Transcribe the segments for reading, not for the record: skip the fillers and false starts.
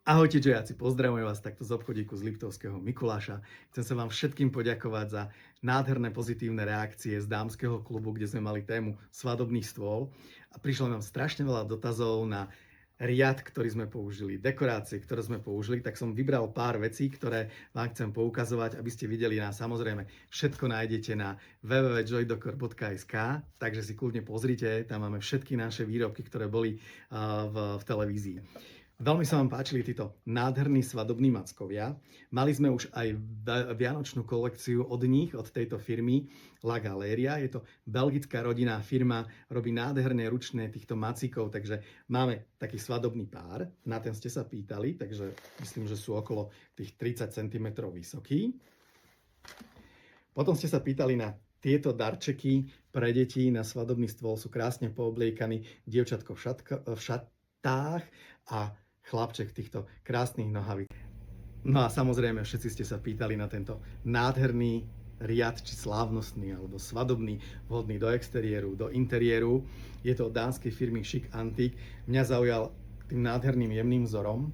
Ahojte Jojáci, pozdravujem vás takto z obchodíku z Liptovského Mikuláša. Chcem sa vám všetkým poďakovať za nádherné pozitívne reakcie z dámskeho klubu, kde sme mali tému svadobný stôl. A prišlo nám strašne veľa dotazov na riad, ktorý sme použili, dekorácie, ktoré sme použili, tak som vybral pár vecí, ktoré vám chcem poukazovať, aby ste videli nás. Samozrejme, všetko nájdete na www.joydecor.sk, takže si kľudne pozrite, tam máme všetky naše výrobky, ktoré boli v televízii. Veľmi sa vám páčili títo nádherní svadobní mackovia. Mali sme už aj vianočnú kolekciu od nich, od tejto firmy La Galeria. Je to belgická rodinná firma, robí nádherné ručné týchto macíkov, takže máme taký svadobný pár. Na ten ste sa pýtali, takže myslím, že sú okolo tých 30 cm vysoký. Potom ste sa pýtali na tieto darčeky pre deti na svadobný stôl. Sú krásne poobliekaní, dievčatko v šatách a chlapček v týchto krásnych nohavicách. No a samozrejme, všetci ste sa pýtali na tento nádherný riad, či slávnostný alebo svadobný, vhodný do exteriéru, do interiéru. Je to od dánskej firmy Chic Antique. Mňa zaujal tým nádherným jemným vzorom.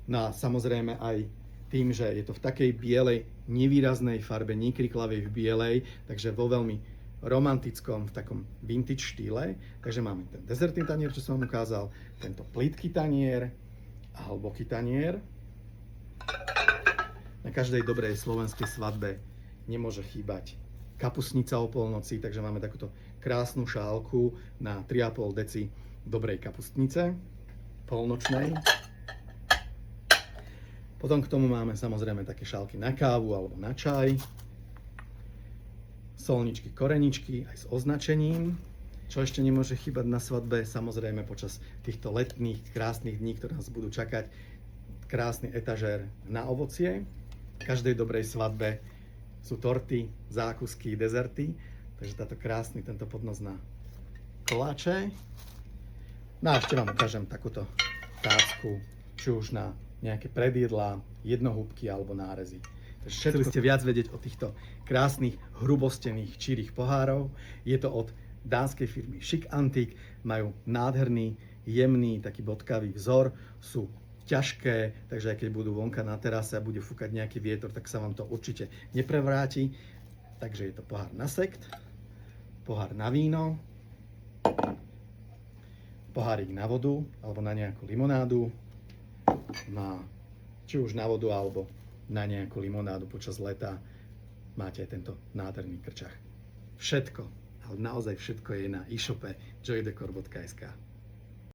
No a samozrejme aj tým, že je to v takej bielej, nevýraznej farbe, nekriklavej v bielej, takže vo veľmi romantickom, v takom vintage štýle. Takže máme ten dezertný tanier, čo som vám ukázal, tento plytký tanier a hlboký tanier. Na každej dobrej slovenskej svadbe nemôže chýbať kapustnica o polnoci, takže máme takúto krásnu šálku na 3,5 deci dobrej kapustnice polnočnej. Potom k tomu máme samozrejme také šálky na kávu alebo na čaj. Solničky, koreničky aj s označením. Čo ešte nemôže chýbať na svadbe, samozrejme počas týchto letných krásnych dní, ktoré nás budú čakať, krásny etažér na ovocie. V každej dobrej svadbe sú torty, zákusky, dezerty, takže táto krásny tento podnos na koláče. No a ešte vám ukážem takúto tácku, či už na nejaké predjedlá, jednohúbky alebo nárezy. Chceli ste viac vedieť o týchto krásnych, hrubostených, čírých pohárov. Je to od dánskej firmy Chic Antique. Majú nádherný, jemný, taký bodkavý vzor. Sú ťažké, takže aj keď budú vonka na terase a bude fúkať nejaký vietor, tak sa vám to určite neprevráti. Takže je to pohár na sekt, pohár na víno, pohárik na vodu alebo na nejakú limonádu. Či už na vodu alebo na nejakú limonádu počas leta máte aj tento nádherný krčach. Všetko, ale naozaj všetko je na e-shope joydecor.sk.